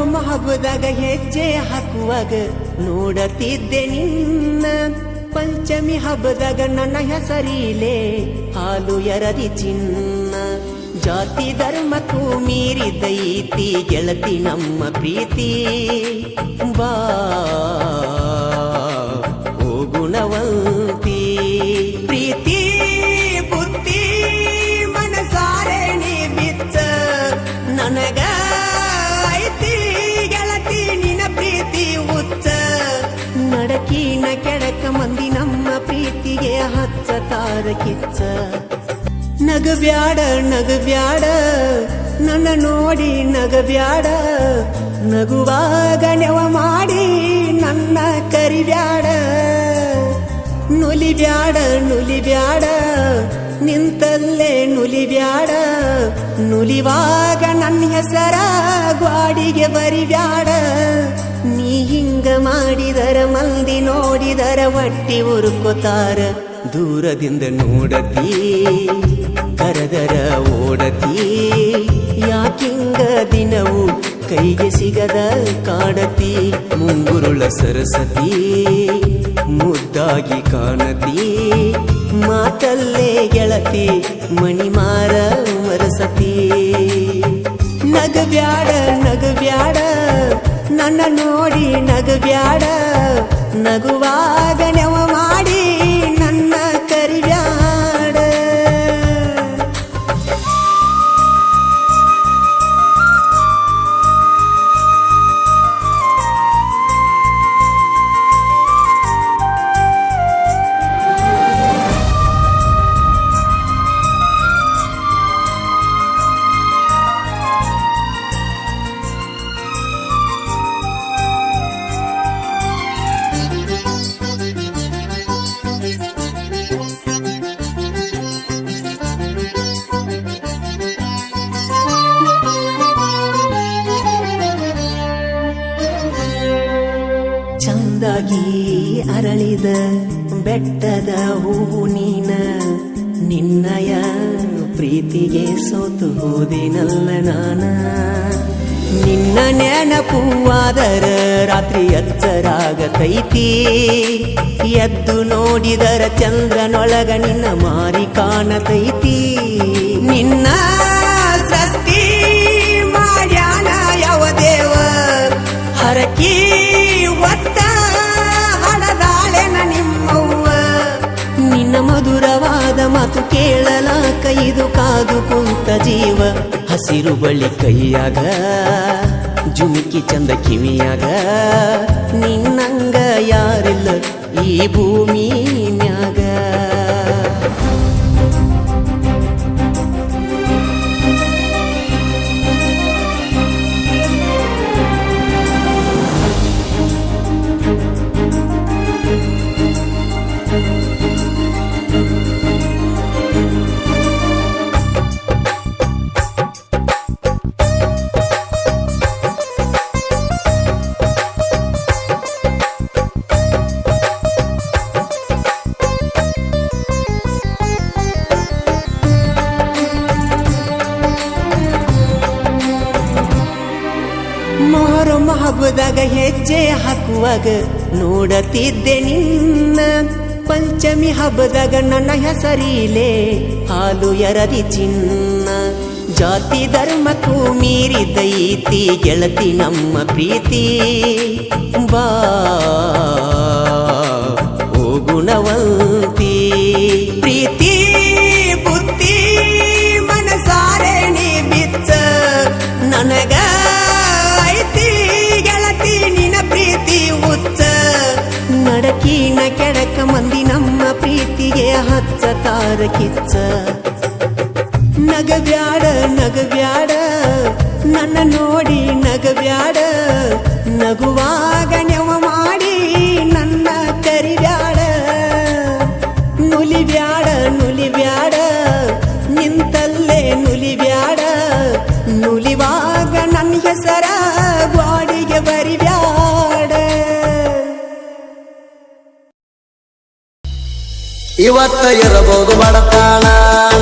ಮೊಹರಂ ಹಬ್ಬದಾಗ ಹೆಜ್ಜೆ ಹಾಕುವಾಗ ನೋಡತಿದ್ದೆ ನಿನ್ನ. ಪಂಚಮಿ ಹಬ್ಬದಾಗ ನನ್ನ ಹೆಸರಿಲೆ ಹಾಲು ಎರದಿ ಚಿನ್ನ. ಜಾತಿ ಧರ್ಮಕ್ಕೂ ಮೀರಿದೈತಿ ಗೆಳತಿ ನಮ್ಮ ಪ್ರೀತಿ. ಬಾ ಓ ಗುಣವಂತಿ, ಪ್ರೀತಿ ಬುದ್ಧಿ ಮನಸಾರೆ ನೀ ಬಿಚ್ಚ. ನನಗ ಐತಿ ಗೆಳತಿ ನಿನ್ನ ಪ್ರೀತಿ ಹುಚ್ಚ. ನಡಕಿನ ಕೆಡಕ ಮಂದಿ ನಮ್ಮ ಪ್ರೀತಿಗೆ ಹಚ್ಚತಾರ ಕಿಚ್ಚ. ನಗಬ್ಯಾಡ ನಗಬ್ಯಾಡ ನನ್ನ ನೋಡಿ ನಗಬ್ಯಾಡ. ನಗುವಾಗ ನೆವ ಮಾಡಿ ನನ್ನ ಕರಿಬ್ಯಾಡ. ನುಲಿಬ್ಯಾಡ ನುಲಿಬ್ಯಾಡ ನಿಂತಲ್ಲೇ ನುಲಿಬ್ಯಾಡ. ನುಲಿವಾಗ ನನ್ನ ಹೆಸರ ಗ್ವಾಡಿಗೆ ಬರಿಬ್ಯಾಡ. ನೀ ಹಿಂಗ ಮಾಡಿದರ ಮಂದಿ ನೋಡಿದರ ಒಟ್ಟಿ ಉರುಕೋತಾರ. ದೂರದಿಂದ ನೋಡತಿ ಕರದರ ಓಡತಿ. ಯಾಕಿಂಗ ದಿನವು ಕೈಗೆ ಸಿಗದ ಕಾಡತಿ. ಮುಂಗುರುಳ ಸರಸತಿ ಮುದ್ದಾಗಿ ಕಾಣತಿ. ಮಾತಲ್ಲೇ ಗೆಳತಿ ಮಣಿಮಾರ ಮರಸತಿ. ನಗಬ್ಯಾಡ ನಗಬ್ಯಾಡ ನನ್ನ ನೋಡಿ ನಗಬ್ಯಾಡ. ನಗುವಾಗ ನೆವ ಮಾಡಿ ನನ್ನ ಕರಿಬ್ಯಾಡ. ಚಂದಾಗಿ ಅರಳಿದ ಬೆಟ್ಟದ ಹೂವು ನೀನ. ನಿನ್ನಯ ಪ್ರೀತಿಗೆ ಸೋತು ಹೋದಿನಲ್ಲ ನಾನ. ನಿನ್ನ ನೆನಪುವಾದರ ರಾತ್ರಿ ಎಚ್ಚರಾಗತೈತಿ. ಎದ್ದು ನೋಡಿದರ ಚಂದ್ರನೊಳಗ ನಿನ್ನ ಮಾರಿ ಕಾಣತೈತಿ. ನಿನ್ನ ಸೃಷ್ಟಿ ಮಾಡ್ಯಾನ ಯಾವ ದೇವ ಹರಕಿ ಒತ್ತ ಹಡದಾಳೆನ ನಿಮ್ಮವ್ವ. ನಿನ್ನ ಮಧುರವಾದ ಮಾತು ಕೇಳಲಾಕ ಇದು ಕಾದು ಕುಂತ ಜೀವ. ಹಸಿರು ಬಳ್ಳಿ ಕೈಯಾಗ ಜುಮುಕಿ ಚಂದ ಕಿವಿಯಾಗ. ನಿನ್ನಂಗ ಯಾರಿಲ್ಲ ಈ ಭೂಮಿ ಮ್ಯಾಗ. ಮೊಹರಂ ಹಬ್ಬದಾಗ ಹೆಜ್ಜೆ ಹಾಕುವಾಗ ನೋಡತಿದ್ದೆ ನಿನ್ನ. ಪಂಚಮಿ ಹಬ್ಬದಾಗ ನನ್ನ ಹೆಸರಿಲೆ ಹಾಲು ಎರದಿ ಚಿನ್ನ. ಜಾತಿ ಧರ್ಮಕ್ಕೂ ಮೀರಿದೈತಿ ಗೆಳತಿ ನಮ್ಮ ಪ್ರೀತಿ. ಬಾ ಓ ಗುಣವಂತಿ, ಪ್ರೀತಿ ಬುದ್ಧಿ ಮನಸಾರೆ ನೀ ಬಿಚ್ಚ. ನನಗ ಐತಿ ಗೆಳತಿ ನಿನ್ನ ಪ್ರೀತಿ ಹುಚ್ಚ. ನಡಕಿನ ಕೆಡಕ ಮಂದಿ ನಮ್ಮ ಪ್ರೀತಿಗೆ ಹಚ್ಚತಾರ ಕಿಚ್ಚ. ನಗಬ್ಯಾಡ ನಗಬ್ಯಾಡ ನನ್ನ ನೋಡಿ ನಗಬ್ಯಾಡ. ನಗುವಾಗ ನೆವ ಮಾಡಿ ನನ್ನ ಕರಿಬ್ಯಾಡ. ನುಲಿಬ್ಯಾಡ ನುಲಿಬ್ಯಾಡ ನಿಂತಲ್ಲೇ ನುಲಿಬ್ಯಾಡ. ನುಲಿವಾಗ ನನ್ನ ಹೆಸರ ಗ್ವಾಡಿಗೆ ಬರಿಬ್ಯಾಡ. ಇವತ್ತ ಇರಬಹುದು ಬಡತಾಣ,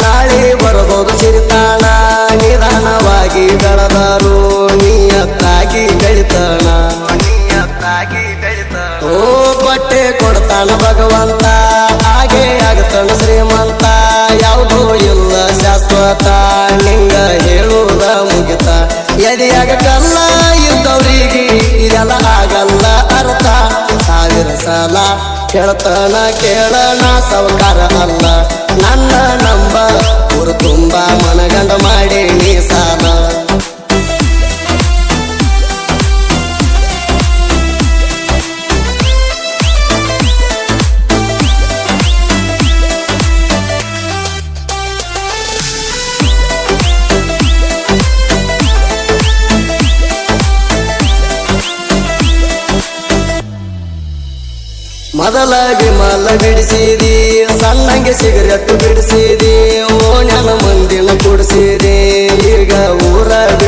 ನಾಳೆ ಬರಬಹುದು ಸಿರಿತಾಣ. ನಿಧಾನವಾಗಿ ಬೆಳೆದರು ನಿಯತ್ತಾಗಿ ಬೆಳೆದ ಹೇಳ್ತಾನ ಕೇಳಣ ಸಾವುಕಾರ ಅಲ್ಲ ನನ್ನ ನಂಬ ಊರು ತುಂಬ ಮನಗಂಡ ಮಾಡಿ ನೀ ಸಾಲ ಮೊದಲಾಗಿ ಮಲ್ಲ ಬಿಡಿಸಿದಿ ಸಣ್ಣಂಗೆ ಸಿಗರೆಟ್ಟು ಬಿಡಿಸಿದಿ ಓಣ್ಯಾನ ಮಂದಿನ ಕುಡಿಸಿದಿ ಈಗ